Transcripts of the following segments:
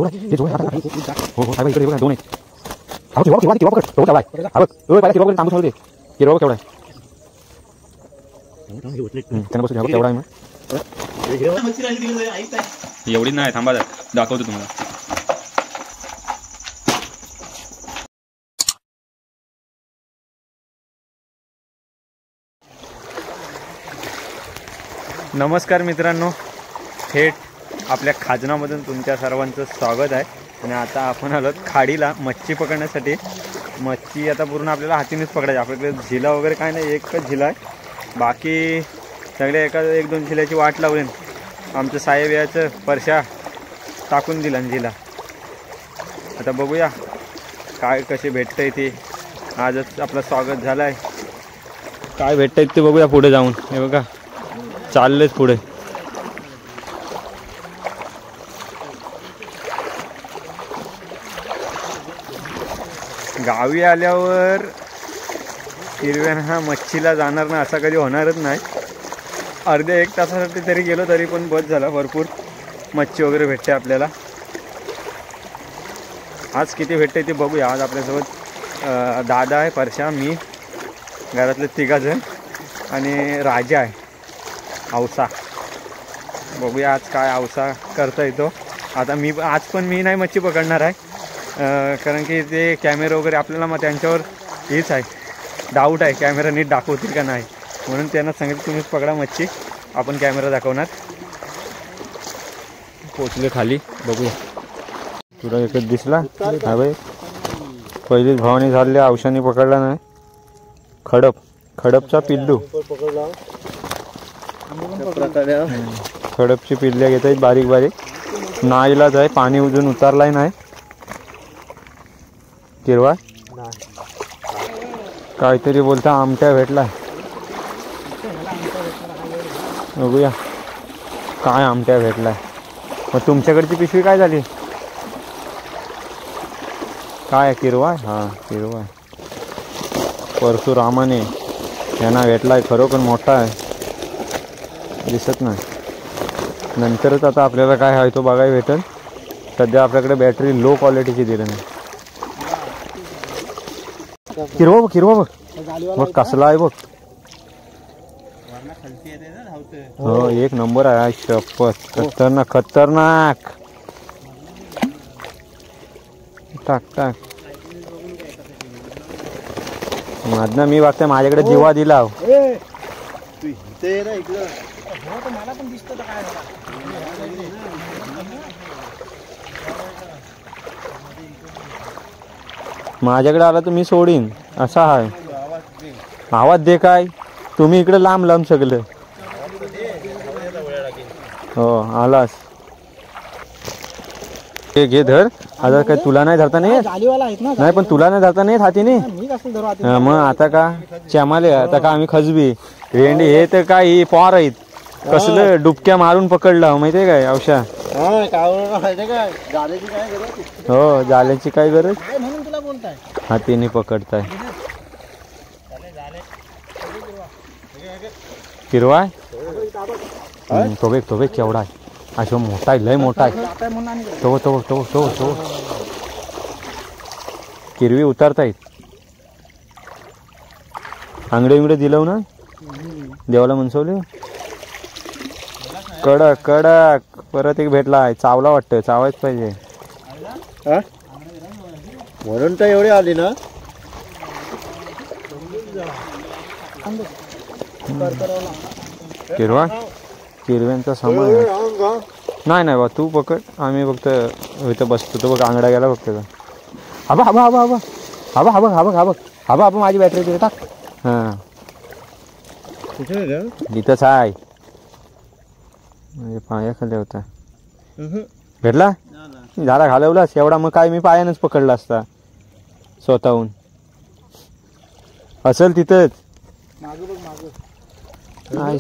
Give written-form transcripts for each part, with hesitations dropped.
हो हो साहेब इकडे बघा दोन आहेत. अहो किंवा पकड तो केवढा आहे. हा बघ पहिला किंवा पकड थांबू दे. किंवा केवढा आहे त्यांना बसून घ्या. केवढा आहे मग एवढी नाही. थांबा दाखवतो तुम्हाला. नमस्कार मित्रांनो, थेट आपल्या खाजनामधून तुमच्या सर्वांचं स्वागत आहे. आणि आता आपण आलो खाडीला मच्छी पकडण्यासाठी. मच्छी आता पूर्ण आपल्याला हातीनेच पकडायची. आपल्याकडे झिला वगैरे काय नाही, एकच झिला आहे. बाकी सगळे एक दोन झिल्याची वाट लावली. आमचं साहेब याचं परशा टाकून दिला झिला. आता बघूया काय कसे भेटतंय ते. आजच आपलं स्वागत झालं आहे. काय भेटतंय ते बघूया पुढे जाऊन. हे बघा चाललेच पुढे. गावी आल्यावर हिरव्यानं मच्छीला जाणार ना असं कधी होणारच नाही. अर्ध्या एक तासासाठी तरी गेलो तरी पण बस झाला. भरपूर मच्छी वगैरे भेटते आपल्याला. आज किती भेटते ते बघूया. आज आपल्यासोबत दादा आहे, परशा, मी, घरातले तिघाजण आणि राजा आहे औसा. बघूया आज काय औसा करता येतो. आता आज पण मी नाही मच्छी पकडणार आहे, कारण की ते कॅमेरा वगैरे आपल्याला मग त्यांच्यावर हेच आहे, डाऊट आहे कॅमेरा नीट दाखवतील का नाही. म्हणून त्यांना सांगितलं तुम्हीच पकडा मच्छी, आपण कॅमेरा दाखवणार. पोचले खाली, बघूया. तुला एकच दिसला हा बाई. पहिलीच भावनी झाली. औषधाने पकडला नाही. खडपचा पिल्लू. खडपची पिल्ल्या घेत आहेत बारीक बारीक. नाईलाज आहे, पाणी उजून उतारलाय नाही. किरवा काहीतरी बोलता आमट्या भेटला. बघूया काय आमट्या भेटलाय. मग तुमच्याकडची पिशवी काय झाली? काय किरवा? हा किरवा. परशुरामाने यांना भेटलाय. खरोखर मोठा आहे, दिसत नाही. नंतरच आता आपल्याला काय आहे तो बघायला भेटेल. सध्या आपल्याकडे बॅटरी लो क्वालिटीची दिली नाही. किरवा बघ बघ कसला आहे बघ. हो एक नंबर आहे. शपथ खतरनाक. टाक माझं मी बघते. माझ्याकडे जीवा दिला. माझ्याकडे आला तर मी सोडीन असा आहे. आवाज दे. काय तुम्ही इकडे लांब सगळं. हो आलास. हे घे धर. आता काय तुला नाही धरता नाही? नाही पण तुला नाही धरता नाही हातीने. मग आता का चमाले. आता का आम्ही खजबी रेंडी हे तर काय पॉर आहेत. कसलं डुबक्या मारून पकडलं माहितीये काय औषा. हो जाल्याची काय गरज. हातीने पकडताय. किरवा तो बघ केवढा आहे. अशा मोठा आहे, लय मोठा आहे. तो किरवी उतारतायत. आंगडे दिलं ना देवाला मनसवले. कडक परत एक भेटलाय. चावला वाटतं. चावायच पाहिजे म्हणून तर एवढी आली ना. किरव्यांचा सामान नाही बा. तू पकड. आम्ही फक्त इथं बसतो. तो बघ आंगडा गेला बघ त्याचा. हा माझी बॅटरी तिथे टाक. हा इथंच आहे. म्हणजे पायाखाली होता. भेटला झाला घालवलास एवढा. मग काय मी पायानंच पकडला असता स्वतःहून. असेल तिथंच.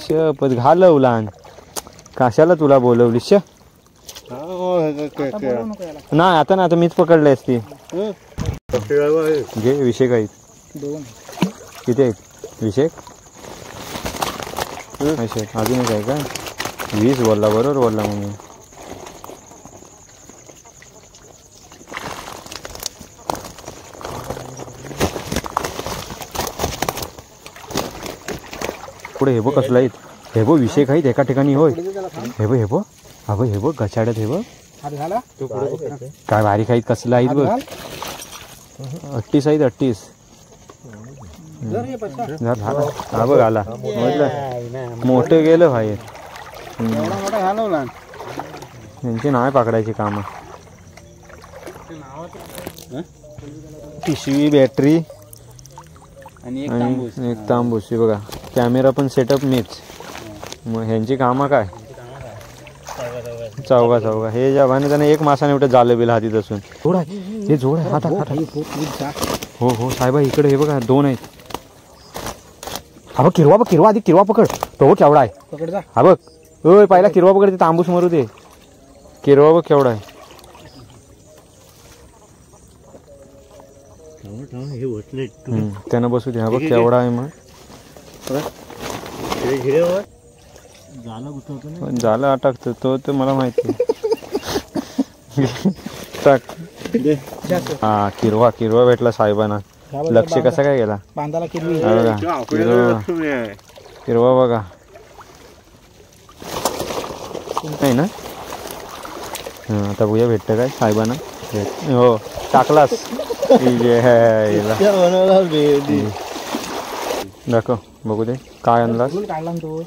शपथ घालवला. कशाला तुला बोलवली? नाही आता ना. आता मीच पकडले असती. घे विषय काही. किती आहेत विषय? अजून एक आहे का? 20 बोलला. बरोबर बोलला मग. पुढे हे बघ कसला आहेत. हे बघ विषय काही एका ठिकाणी होय. हे बघ हे बघ गचाड्यात हे बघ काय बारीक आहेत कसला आहेत बघ. 38 आहेत 38. हा बघ आला मोठं गेलं बाहेर. त्यांची नाही पकडायची कामं. पिशवी बॅटरी आणि एक तांबूस. बघा कॅमेरा पण सेटअप मीच. मग ह्यांची कामं काय चौगा हे जवाने त्याने एक मासा निवटत झालं बिल हातीत असून. जोड आहे हे जोड आहे. हात हो साहेबा इकडे हे बघा 2 आहेत. हा बघ किरवा आधी किरवा पकड. तो बघ केवढा आहे. हा बघ ओय पहिला किरवा पकड. ते तांबूस मरू दे. किरवा बघ केवढा आहे. त्यानं बसू दे. हा बघ केवढा आहे. मग झालं अटकतो तो तर मला माहिती. टाक. हा किरवा भेटला साहेबांना. लक्ष कसा काय गेला किरवा बघा नाही ना. आता बघूया भेटतं काय साहेबांना. हो टाकलास दाखव बघू दे काय आणलास.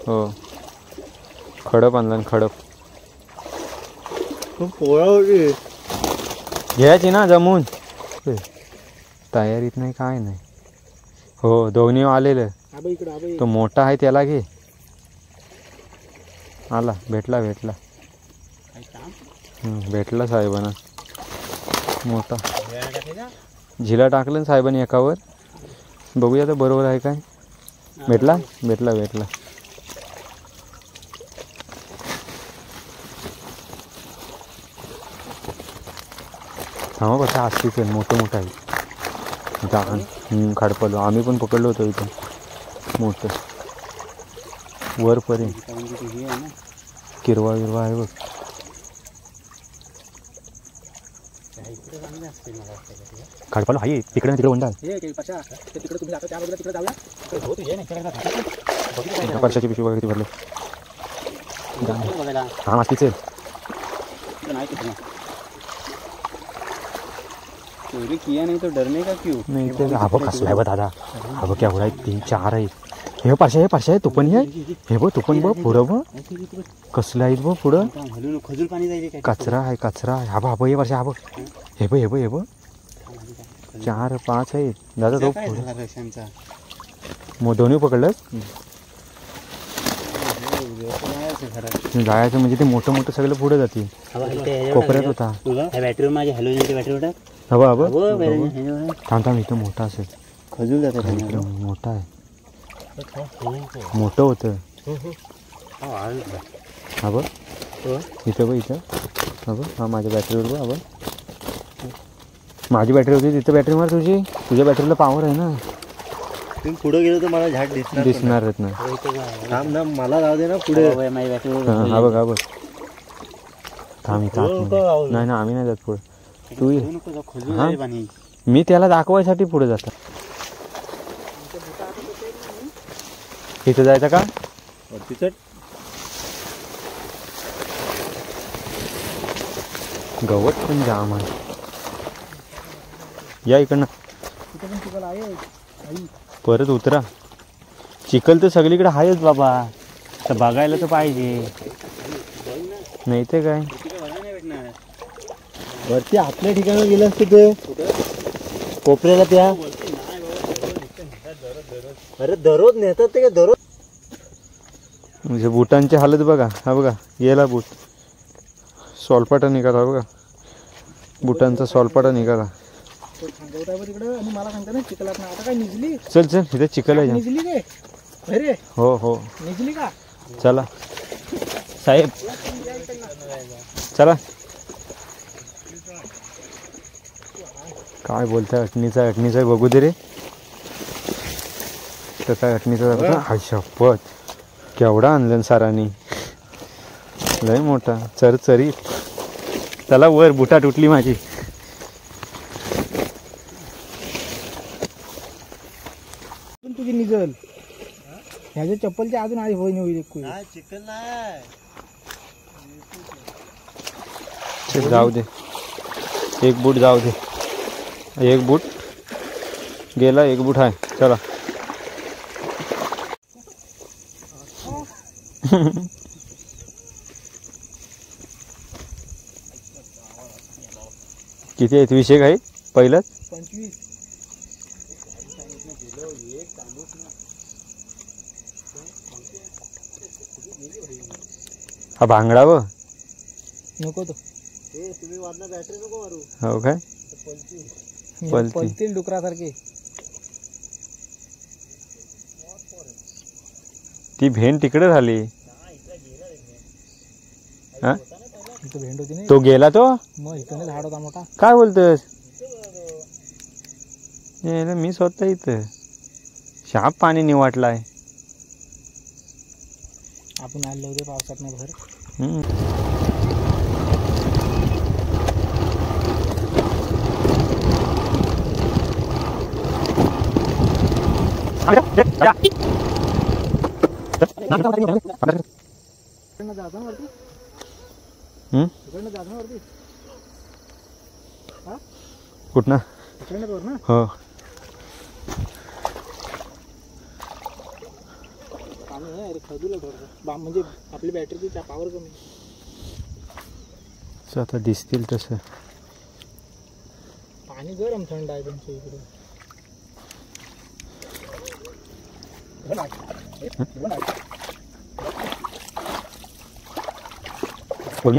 हो खडप आणला. खडप घ्यायची ना जमून. तयारीत नाही काय नाही. हो दोन्ही आलेलं. तो मोठा आहे त्याला घे. आला भेटला साहेबांना मोठा. झिला टाकलं साहेबांनी एकावर. बघूया तर बरोबर आहे काय. भेटला हा कसं असतीच मोठं आहे. खाडपलो आम्ही पण पकडलो होतो इथं मोठं वरपर्यंत. किरवा आहे बघ. खाडपालो आहे तिकडे वंडा. परशाची पिशवी वगैरे भरले. हा मातीच नाही तो डरने का क्यों नाही. ते हा बघ कसला आहे बघ दादा. हा बघ केवढा आहे. 3-4 आहेत. हे परशा आहे तू पण हे बघ तू पण बघ पुढं बघ कसलं आहेत बघ पुढं. कचरा आहे. हा बघ हे परशा. हा बघ हे बघ 4-5 आहेत दादा. तो मग दोन्ही पकडलं जायचं म्हणजे ते मोठं सगळं पुढे जाते. कोपऱ्यात होता बॅटरी माझी हॅलोजनची बॅटरी. हवा थांब इथं मोठा असेल. खजूर जाते मोठा आहे. मोठं होतं. हा बघ इथं हा बघ. हा माझ्या बॅटरीवर बघ. हा बघ माझी बॅटरी होती तिथं. बॅटरी मार तुझ्या बॅटरीला पॉवर आहे ना. तुम्ही पुढे गेलो तर मला झाड दिसणारच ना. थांब ना मला राहू दे ना पुढे माझी बॅटरी. हा बघ थांब इथं. नाही आम्ही नाही जात पुढे. तू मी त्याला दाखवायसाठी पुढे जातो. इथं जायचं का. गवत पण जाम आहे. या इकडनं परत उतरा. चिखल तर सगळीकडे आहेच बाबा. तर बघायला तर पाहिजे नाही ते काय. वरती आपल्या ठिकाणी गेलं असतं ते कोपऱ्याला त्या. अरे दररोज नेतात ते. दररोज म्हणजे बुटांची हालत बघा. हा बघा गेला बूट. सोलपाटा निघाला बघा. बुटांचा सोलपाटा निघाला. चल इथे चिखल आहे. हो चला साहेब चला. काय बोलताय. अटणीचा बघू दे रे. तर काय अटणीचा. हा शपथ केवढा आणलं सरांनी. लय मोठा चरचरी. चला वर. बुटा तुटली माझी. तुझी निजल ह्याच्या चप्पलच्या अजून आधी होईन होईल चिकन नाही जाऊ दे, एक बूट जाऊ दे, एक बूट गेला, एक बूट आहे. चला किती आहेत? 20 आहे पहिलंच. 25. हा भांगडा व नको तो तुम्ही वाजना बॅटरी नको मारू. हो काय पलतील डुकरासारखे. ती भेंड तिकडे झाली. हा भेंड होती नाही तो गेला तो. मग इथं झाड होता मोठा. काय बोलतोस? मी स्वतः इथं शाप पाणी निवाटलाय. आपण आलो होते पावसात ना घर. कुठं? हो म्हणजे आपली बॅटरीची पॉवर कमी. आता दिसतील तसं. पाणी गरम थंड आहे तुमच्या इकडे.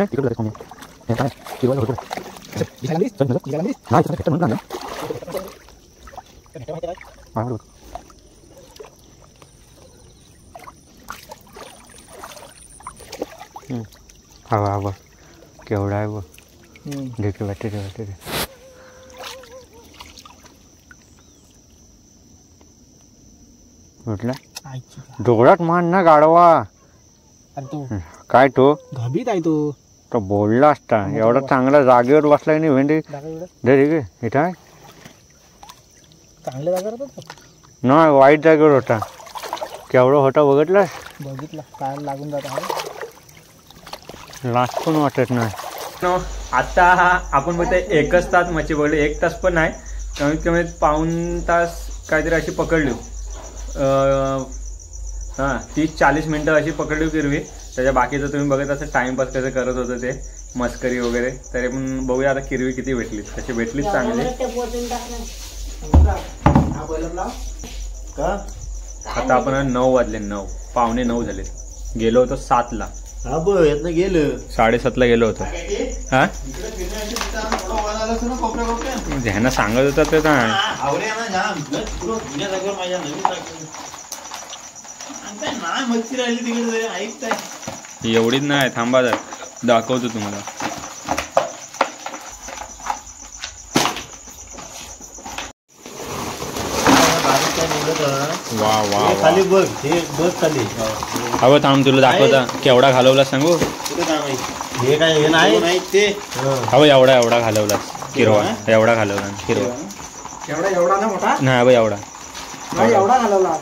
तिकडे हवा हवा केवढा आहे बघ. देखील वाटते म्हटलं डोळ्यात मान ना गाडवा. काय तो घबीत आहे तो. तो बोलला असता. एवढा चांगला जागेवर बसलाय नाही भेंडी. इथं आहे चांगल्या जागेवर होता नाही, वाईट जागेवर होता. केवढा होता बघितला? काय लागून जात लास्ट पण वाटत नाही. आता आपण बोलतोय 1 तास मच्छी पकडली. 1 तास पण नाही, कमीत कमी पाऊण तास काहीतरी अशी पकडली. 30-40 मिनटं अशी पकडली फिरवी. त्याच्या बाकीचं तुम्ही बघत असं टाइमपास कसं करत होतं ते मस्करी वगैरे. तरी पण बघूया आता किरवी किती भेटली. तशी भेटलीच चांगली. आता आपण 9 वाजले. 9 पावणे 9 झाले. गेलो होतो 7ला. गेलो 7:30ला गेलो होतो. हा ह्यांना सांगत होता ते काय एवढीच नाही. थांबा जर दाखवतो तुम्हाला. वा वा खाली बघ. हे बघ खाली. अहो थांब तुला दाखवता. केवढा घालवला सांगू? हे काय हे नाही ते. अहो एवढा घालवला किरवा. एवढा घालवला किरवा. एवढा ना मोठा नाही अबे एवढा घालवला.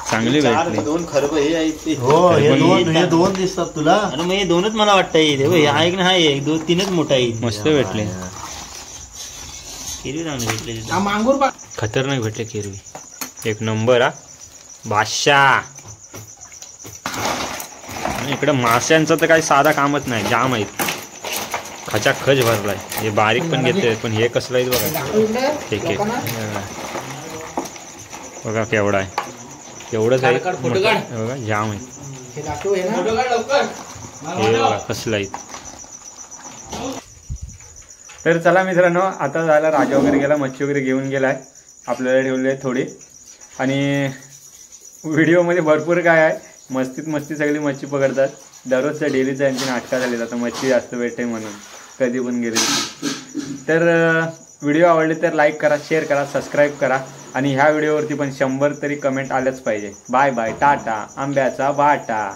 चांगली भेटली. 2 खरब हे आहेत. हे 2 दिसतात तुला. अरे मग हे 2च मला वाटतं. ऐक ना, हा 1 2 3च मोठा आहे. मस्त भेटले. किरवी चांगली भेटली. मांगूर खतरनाक भेटले किरवी. 1 नंबर. हा बादशाह. इकडे माश्यांचं तर काही साधा कामच नाही. जाम आहेत. खचाखच भरलाय. हे बारीक पण घेते. पण हे कसलं आहे बघा. ठीक आहे बघा केवढा आहे. एवढंच आहे बघा. जाम आहे. हे बघा कसलं आहे. तर चला मित्रांनो, आता झाला राजा वगैरे गेला. मच्छी वगैरे घेऊन गेलाय. आपल्याला ठेवली आहे थोडी. आणि व्हिडिओमध्ये भरपूर काय आहे. मस्ती सगळी मच्छी पकडतात. दररोजच्या डेलीचं यांची नाटकं झाली. आता मच्छी जास्त भेटते म्हणून कधी पण गेली. तर व्हिडिओ आवडले तर लाईक करा, शेअर करा, सबस्क्राईब करा. आणि ह्या व्हिडिओवरती पण 100 तरी कमेंट आल्याच पाहिजे. Bye bye. टाटा. आंब्याचा बाटा.